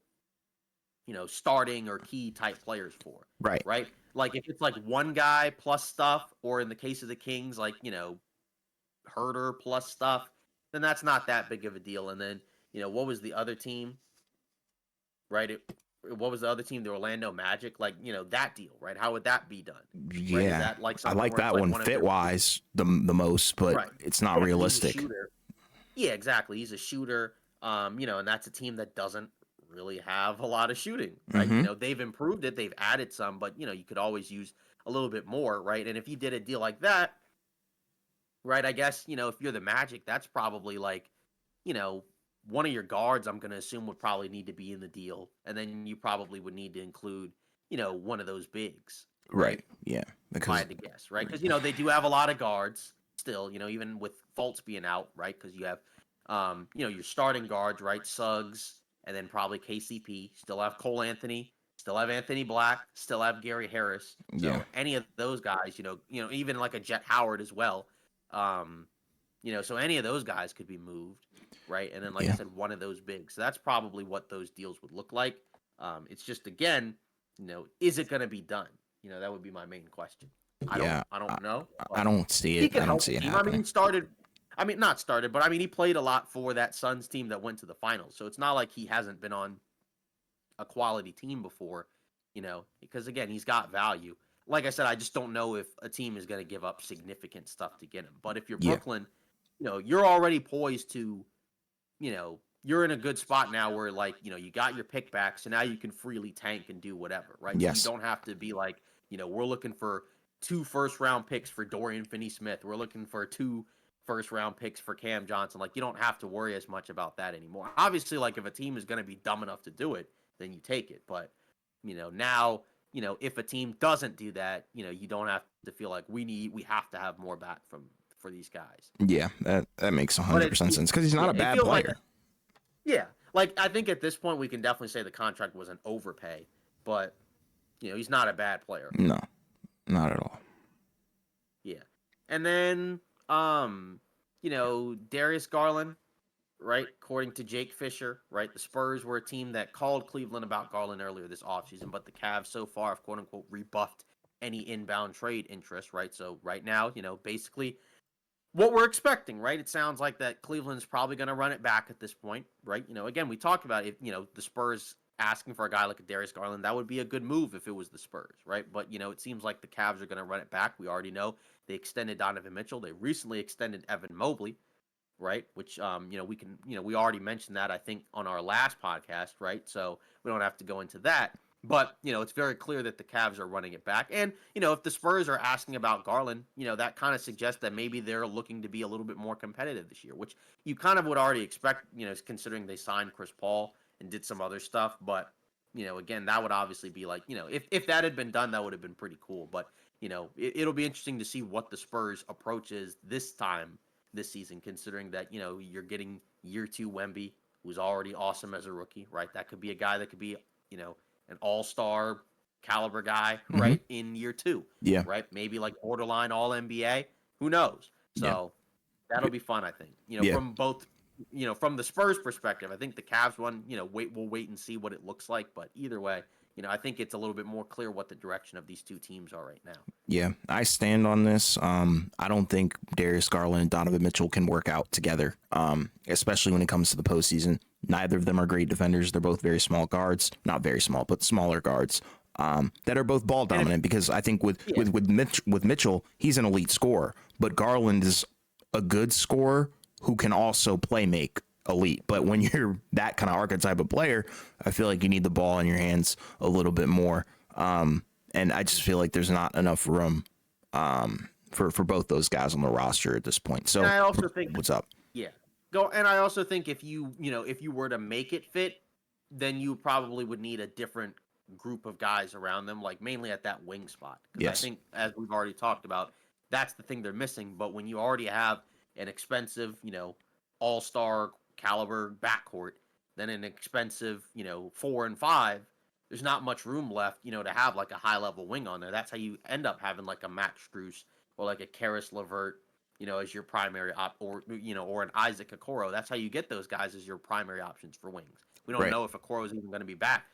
starting or key type players for, Right. right? Like if it's like one guy plus stuff, or in the case of the Kings, like, Herder plus stuff, then that's not that big of a deal. And then, what was the other team, right? What was the other team? The Orlando Magic, like, that deal, right? How would that be done, right? Is Yeah. that like I something like where it's that like one one of fit their, wise the most, but right? it's not Yeah, he's a realistic. shooter. Yeah, exactly. He's a shooter. And that's a team that doesn't really have a lot of shooting, right? Hmm. They've improved it, they've added some, but you could always use a little bit more, right? And if you did a deal like that, right, I guess, if you're the Magic, that's probably like, you know, one of your guards, I'm going to assume, would probably need to be in the deal. And then you probably would need to include, one of those bigs, right? Right. Yeah. If I Because had to guess, right? Because they do have a lot of guards still. Even with Fultz being out, right? Because you have, your starting guards, right? Suggs, and then probably KCP. Still have Cole Anthony. Still have Anthony Black. Still have Gary Harris. yeah. So any of those guys, even like a Jet Howard as well. Um, so any of those guys could be moved, right? And then, like I Yeah. said, one of those bigs. So that's probably what those deals would look like. It's just again, is it going to be done? That would be my main question. I don't Yeah. I I, don't know, I but don't see he it. could I don't help see the it team. I mean, happening. he started. I mean, not started, but I mean, he played a lot for that Suns team that went to the finals. So it's not like he hasn't been on a quality team before, because again, he's got value. Like I said, I just don't know if a team is going to give up significant stuff to get him. But if you're Yeah. Brooklyn, you're already poised to, you're in a good spot now where like, you got your pick back, so now you can freely tank and do whatever, right? So you Yes. don't have to be like, we're looking for 2 first-round picks for Dorian Finney-Smith. We're looking for 2 first-round picks for Cam Johnson. Like you don't have to worry as much about that anymore. Obviously, like if a team is going to be dumb enough to do it, then you take it. But now, if a team doesn't do that, you don't have to feel like we have to have more back for these guys. Yeah. That makes But 100% sense because he's not yeah, a it bad feels like player. yeah, like I think at this point we can definitely say the contract was an overpay, but he's not a bad player. No, not at all. Yeah, and then Darius Garland, right? According to Jake Fisher, right? The Spurs were a team that called Cleveland about Garland earlier this offseason, but the Cavs so far have quote unquote rebuffed any inbound trade interest, right? So right now, basically what we're expecting, right? It sounds like that Cleveland's probably going to run it back at this point, right? Again, we talked about it, the Spurs asking for a guy like a Darius Garland, that would be a good move if it was the Spurs, right? But, it seems like the Cavs are going to run it back. We already know they extended Donovan Mitchell. They recently extended Evan Mobley, right? Which, we can, we already mentioned that, I think, on our last podcast, right? So we don't have to go into that. But, it's very clear that the Cavs are running it back. And, if the Spurs are asking about Garland, that kind of suggests that maybe they're looking to be a little bit more competitive this year, which you kind of would already expect, considering they signed Chris Paul and did some other stuff. But, again, that would obviously be like, if that had been done, that would have been pretty cool. But, it'll be interesting to see what the Spurs approach is this time this season, considering that, you're getting year 2 Wemby, who's already awesome as a rookie, right? That could be a guy that could be, an all-star caliber guy, right, in year 2. Yeah. Right? Maybe like borderline all NBA. Who knows? So that'll be fun, I think. Yeah. From both, from the Spurs perspective, I think the Cavs one, we'll wait and see what it looks like. But either way, I think it's a little bit more clear what the direction of these two teams are right now. Yeah, I stand on this. I don't think Darius Garland and Donovan Mitchell can work out together, especially when it comes to the postseason. Neither of them are great defenders. They're both very small guards, not very small, but smaller guards that are both ball dominant. Because I think with Mitchell, he's an elite scorer, but Garland is a good scorer who can also play make elite. But when you're that kind of archetype of player, I feel like you need the ball in your hands a little bit more. And I just feel like there's not enough room for both those guys on the roster at this point. So and I also think what's up? Yeah. And I also think if you were to make it fit, then you probably would need a different group of guys around them, like mainly at that wing spot. Yes. I think, as we've already talked about, that's the thing they're missing. But when you already have an expensive, all-star caliber backcourt, then an expensive, 4 and 5, there's not much room left, to have like a high-level wing on there. That's how you end up having like a Max Strus or like a Karis LeVert, as your primary or an Isaac Okoro. That's how you get those guys as your primary options for wings. We don't know if Okoro is even going to be back.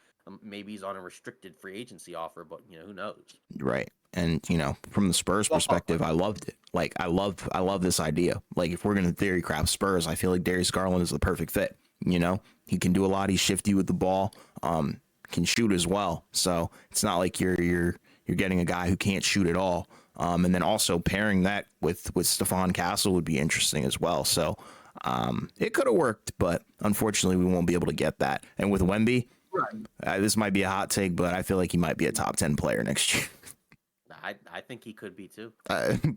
Maybe he's on a restricted free agency offer, but who knows? Right. And from the Spurs perspective, I loved it. Like I love this idea. Like if we're gonna theory craft Spurs, I feel like Darius Garland is the perfect fit. He can do a lot. He's shifty with the ball. Can shoot as well. So it's not like you're getting a guy who can't shoot at all. And then also pairing that with Stephon Castle would be interesting as well. So it could have worked, but unfortunately we won't be able to get that. And with Wemby, this might be a hot take, but I feel like he might be a top 10 player next year. I think he could be too.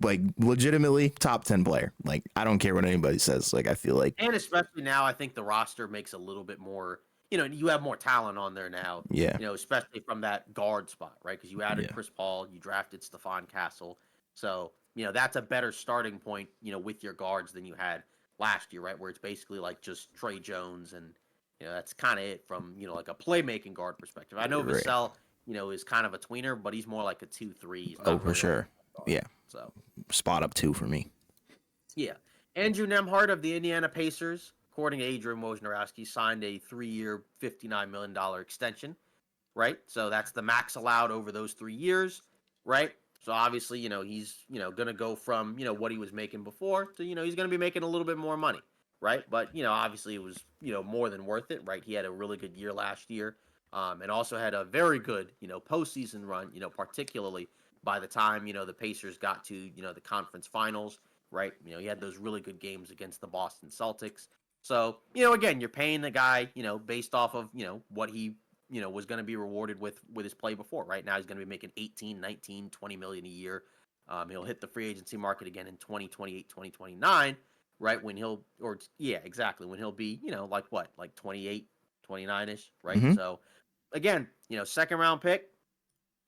Like legitimately top 10 player. Like I don't care what anybody says. Like I feel like, and especially now, I think the roster makes a little bit more. You have more talent on there now. Yeah. Especially from that guard spot, right? Because you added Chris Paul, you drafted Stephon Castle, so that's a better starting point. With your guards than you had last year, right? Where it's basically like just Trey Jones, and that's kind of it from like a playmaking guard perspective. I know Vassell, is kind of a tweener, but he's more like a 2-3. Oh, for sure. Yeah. So spot up 2 for me. Yeah. Andrew Nembhard of the Indiana Pacers, according to Adrian Wojnarowski, signed a 3-year, $59 million extension, right? So that's the max allowed over those 3 years, right? So obviously, he's, going to go from, what he was making before to, he's going to be making a little bit more money, right? But, obviously it was, more than worth it, right? He had a really good year last year, and also had a very good, postseason run, particularly by the time, the Pacers got to, the conference finals, right? He had those really good games against the Boston Celtics. So, again, you're paying the guy, based off of, what he, was going to be rewarded with his play before. Right now, he's going to be making 18, 19, 20 million a year. He'll hit the free agency market again in 2028, 2029, right? When he'll be, like 28, 29-ish, right? Mm-hmm. So, again, second round pick,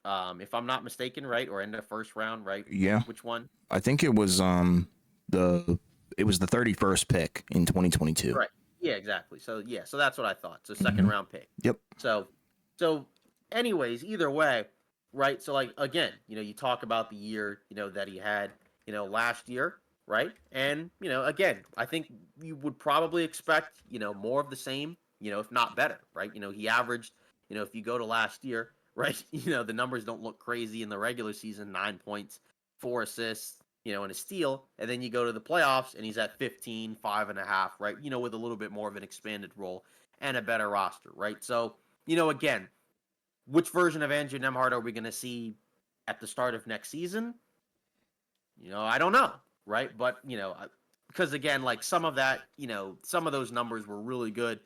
if I'm not mistaken, right? Or end of first round, right? Yeah. Which one? I think it was the 31st pick in 2022. Right. Yeah, exactly. So so that's what I thought. So second round pick. Yep. So anyways, either way, right? So like again, you talk about the year, that he had, last year, right? And, again, I think you would probably expect, more of the same, if not better, right? He averaged, if you go to last year, right? The numbers don't look crazy in the regular season, 9 points, 4 assists, and a steal, and then you go to the playoffs and he's at 15, 5.5, right? With a little bit more of an expanded role and a better roster, right? So, again, which version of Andrew Nemhard are we going to see at the start of next season? I don't know, right? But, because again, like some of that, some of those numbers were really good,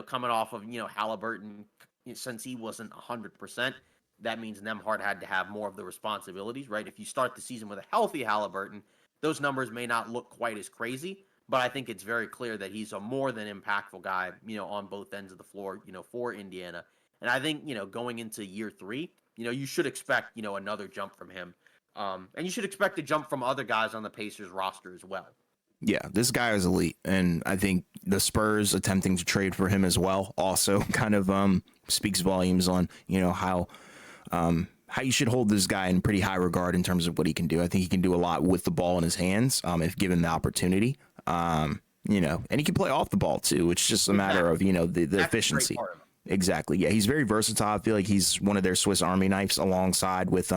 coming off of, Halliburton, since he wasn't 100%. That means Nemhard had to have more of the responsibilities, right? If you start the season with a healthy Halliburton, those numbers may not look quite as crazy, but I think it's very clear that he's a more than impactful guy, on both ends of the floor, for Indiana. And I think, going into year 3, you should expect, another jump from him. And you should expect a jump from other guys on the Pacers roster as well. Yeah, this guy is elite, and I think the Spurs attempting to trade for him as well also kind of speaks volumes on how you should hold this guy in pretty high regard in terms of what he can do. I think he can do a lot with the ball in his hands if given the opportunity. And he can play off the ball too, which is just a matter of the efficiency. Exactly. Yeah, he's very versatile. I feel like he's one of their Swiss Army knives alongside with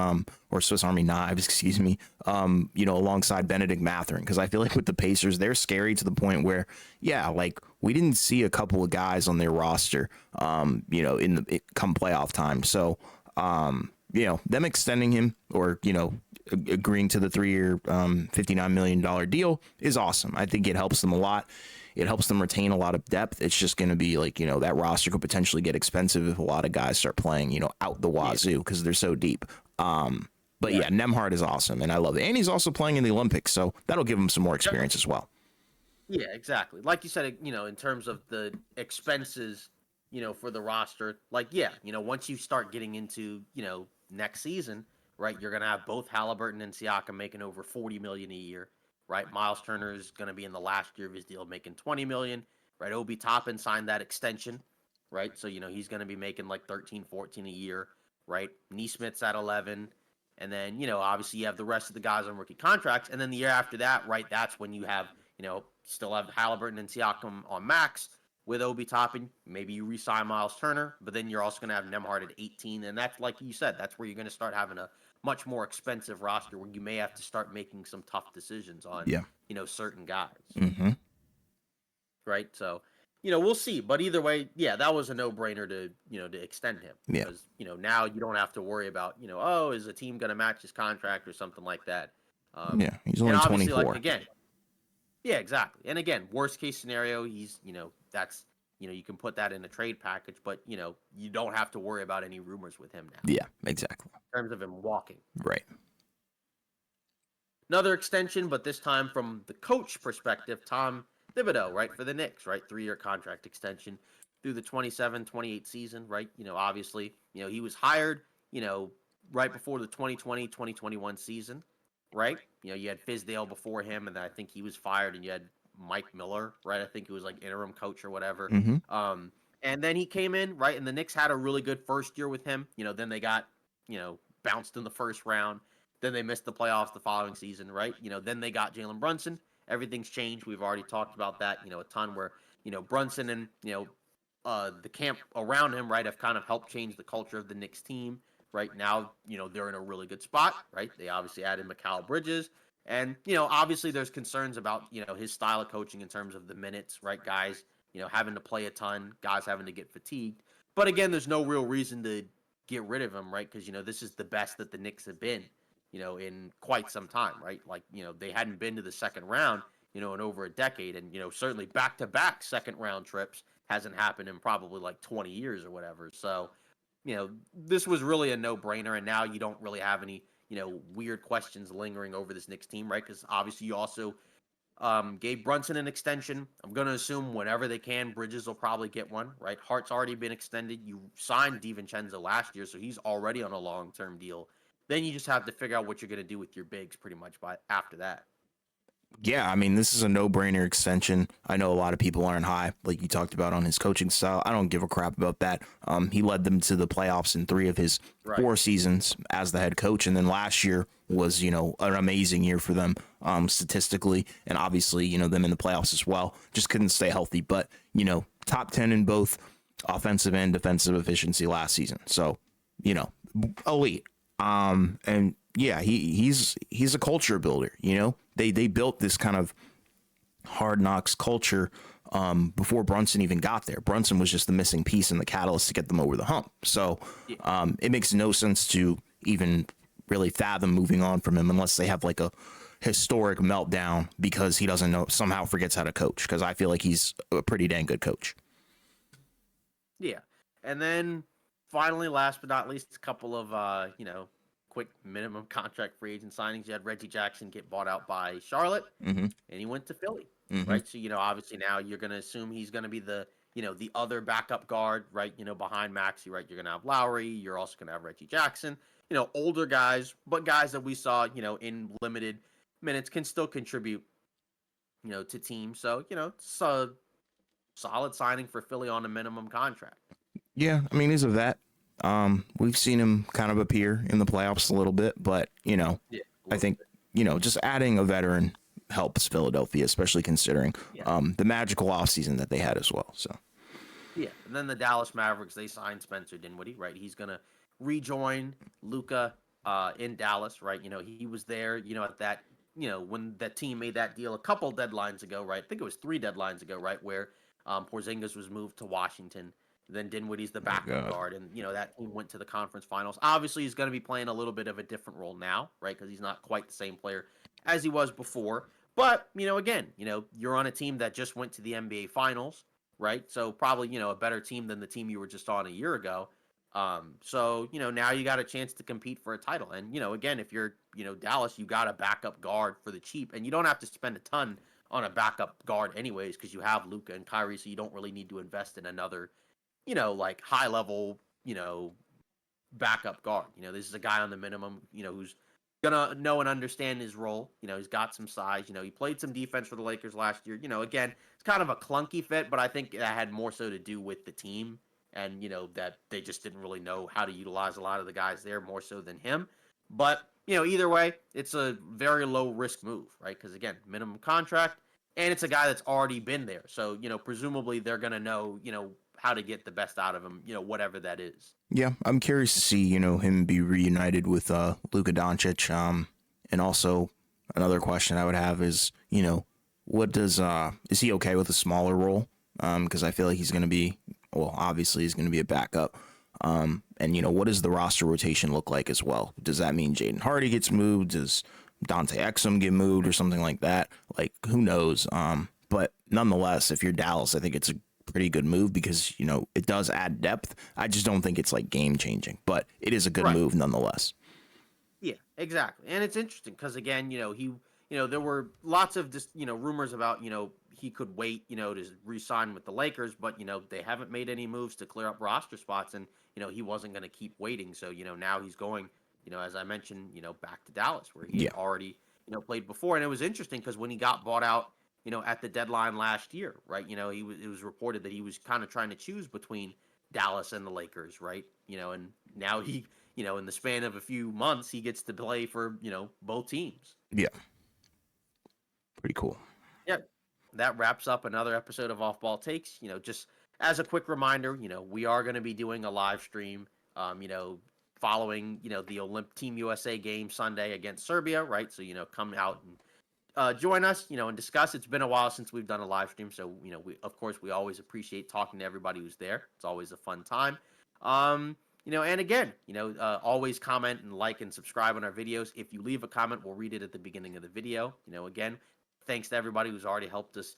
or Swiss Army knives, excuse me, alongside Benedict Mathurin, because I feel like with the Pacers, they're scary to the point where, yeah, like we didn't see a couple of guys on their roster, in the come playoff time. So, them extending him or, agreeing to the 3-year, $59 million deal is awesome. I think it helps them a lot. It helps them retain a lot of depth. It's just going to be like, that roster could potentially get expensive if a lot of guys start playing, out the wazoo because they're so deep. But yeah, Nemhard is awesome, and I love it. And he's also playing in the Olympics, so that'll give him some more experience as well. Yeah, exactly. Like you said, in terms of the expenses, for the roster, like, yeah, once you start getting into, next season, right, you're going to have both Halliburton and Siakam making over $40 million a year. Right, Miles Turner is going to be in the last year of his deal, making $20 million. Right, Obi Toppin signed that extension. Right, so he's going to be making like 13, 14 a year. Right, Neesmith's at 11, and then obviously you have the rest of the guys on rookie contracts, and then the year after that, right, that's when you have still have Halliburton and Siakam on max with Obi Toppin. Maybe you re-sign Miles Turner, but then you're also going to have Nemhard at 18, and that's like you said, that's where you're going to start having a much more expensive roster where you may have to start making some tough decisions on, certain guys. Mm-hmm. Right. So, we'll see. But either way, yeah, that was a no-brainer to extend him. Yeah. Because, now you don't have to worry about, is a team going to match his contract or something like that. He's only 24. Like, again, yeah, exactly. And again, worst case scenario, he's, that's, you can put that in a trade package, but, you don't have to worry about any rumors with him now. Yeah, exactly. In terms of him walking. Right. Another extension, but this time from the coach perspective, Tom Thibodeau, right, for the Knicks, right, 3-year contract extension through the 27-28 season, right? Obviously, he was hired, right before the 2020-2021 season, right? You had Fizdale before him, and I think he was fired, and you had Mike Miller, right? I think he was like interim coach or whatever. Mm-hmm. And then he came in, right, and the Knicks had a really good first year with him. Then they got, bounced in the first round. Then they missed the playoffs the following season, right? Then they got Jalen Brunson. Everything's changed. We've already talked about that, a ton where, Brunson and, the camp around him, right, have kind of helped change the culture of the Knicks team. Right now, they're in a really good spot, right? They obviously added Mikal Bridges. And, obviously there's concerns about, his style of coaching in terms of the minutes, right? Guys, having to play a ton, guys having to get fatigued. But again, there's no real reason to get rid of him, right? Because, this is the best that the Knicks have been, in quite some time, right? Like, they hadn't been to the second round, in over a decade. And, certainly back-to-back second-round trips hasn't happened in probably like 20 years or whatever. So, this was really a no-brainer. And now you don't really have any, weird questions lingering over this Knicks team, right? Because obviously you also gave Brunson an extension. I'm going to assume whenever they can, Bridges will probably get one, right? Hart's already been extended. You signed DiVincenzo last year, so he's already on a long-term deal. Then you just have to figure out what you're going to do with your bigs pretty much after that. Yeah, I mean, this is a no-brainer extension. I know a lot of people aren't high, like you talked about on his coaching style. I don't give a crap about that. He led them to the playoffs in 3 of his 4 seasons as the head coach. And then last year was, an amazing year for them statistically. And obviously, them in the playoffs as well. Just couldn't stay healthy. But, top 10 in both offensive and defensive efficiency last season. So, elite. And yeah, he's a culture builder, They built this kind of hard knocks culture before Brunson even got there. Brunson was just the missing piece and the catalyst to get them over the hump. So Yeah. it makes no sense to even really fathom moving on from him unless they have like a historic meltdown because he doesn't know, somehow forgets how to coach, because I feel like he's a pretty dang good coach. Yeah. And then finally, last but not least, a couple of quick minimum contract free agent signings. You had Reggie Jackson get bought out by Charlotte, Mm-hmm. and he went to Philly, Mm-hmm. right? So, obviously now you're gonna assume he's gonna be the other backup guard, right? Behind Maxey, right? You're gonna have Lowry, you're also gonna have Reggie Jackson, older guys, but guys that we saw, in limited minutes can still contribute, to teams. So, it's a solid signing for Philly on a minimum contract. Yeah, I mean, he's a vet. We've seen him kind of appear in the playoffs a little bit, but Yeah. I think just adding a veteran helps Philadelphia, especially considering Yeah. the magical offseason that they had as well. So Yeah, and then the Dallas Mavericks, they signed Spencer Dinwiddie, right? He's gonna rejoin Luca in Dallas, right? He was there, at that, when that team made that deal a couple deadlines ago, right? I think it was 3 deadlines ago, right? Where Porzingis was moved to Washington. Then Dinwiddie's the backup God. guard, and that team went to the conference finals. Obviously, he's going to be playing a little bit of a different role now, right? Because he's not quite the same player as he was before. But again, you're on a team that just went to the NBA Finals, right? So probably, a better team than the team you were just on a year ago. So, now you got a chance to compete for a title. And, again, if you're, Dallas, you got a backup guard for the cheap, and you don't have to spend a ton on a backup guard anyways, because you have Luka and Kyrie, so you don't really need to invest in another, like high level, backup guard. This is a guy on the minimum, who's gonna know and understand his role. He's got some size. He played some defense for the Lakers last year. Again, it's kind of a clunky fit, but I think that had more so to do with the team and that they just didn't really know how to utilize a lot of the guys there more so than him. But either way, it's a very low risk move, right? Because again, minimum contract, and it's a guy that's already been there. So presumably they're gonna know how to get the best out of him. Whatever that is. yeah, I'm curious to see him be reunited with Luka Doncic. And also another question I would have is what does is he okay with a smaller role? Because I feel like he's going to be, well, obviously he's going to be a backup. And what does the roster rotation look like as well? Does that mean Jaden Hardy gets moved? Does Dante Exum get moved or something like that? Like, who knows? But nonetheless, if you're Dallas, I think it's a pretty good move because it does add depth. I just don't think it's like game changing, but it is a good Right. move nonetheless. Yeah, exactly. And it's interesting because again, there were lots of just, rumors about, he could wait, to re-sign with the Lakers, but they haven't made any moves to clear up roster spots, and he wasn't going to keep waiting. So now he's going, as I mentioned, back to Dallas where he Yeah. had already played before, and it was interesting because when he got bought out, at the deadline last year, right? It was reported that he was kind of trying to choose between Dallas and the Lakers, right? And now he in the span of a few months, he gets to play for, both teams. Yeah. Pretty cool. Yeah. That wraps up another episode of Off Ball Takes. Just as a quick reminder, we are going to be doing a live stream, following, the Team USA game Sunday against Serbia, right? So, come out and join us, and discuss. It's been a while since we've done a live stream, so we always appreciate talking to everybody who's there. It's always a fun time. And again, always comment and like and subscribe on our videos. If you leave a comment, we'll read it at the beginning of the video. Again, thanks to everybody who's already helped us,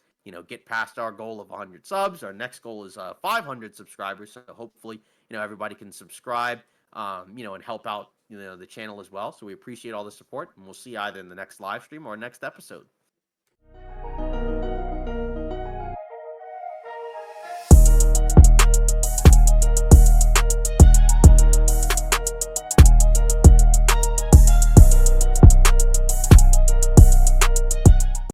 get past our goal of 100 subs. Our next goal is 500 subscribers. So hopefully, everybody can subscribe, and help out, the channel as well. So we appreciate all the support, and we'll see you either in the next live stream or next episode.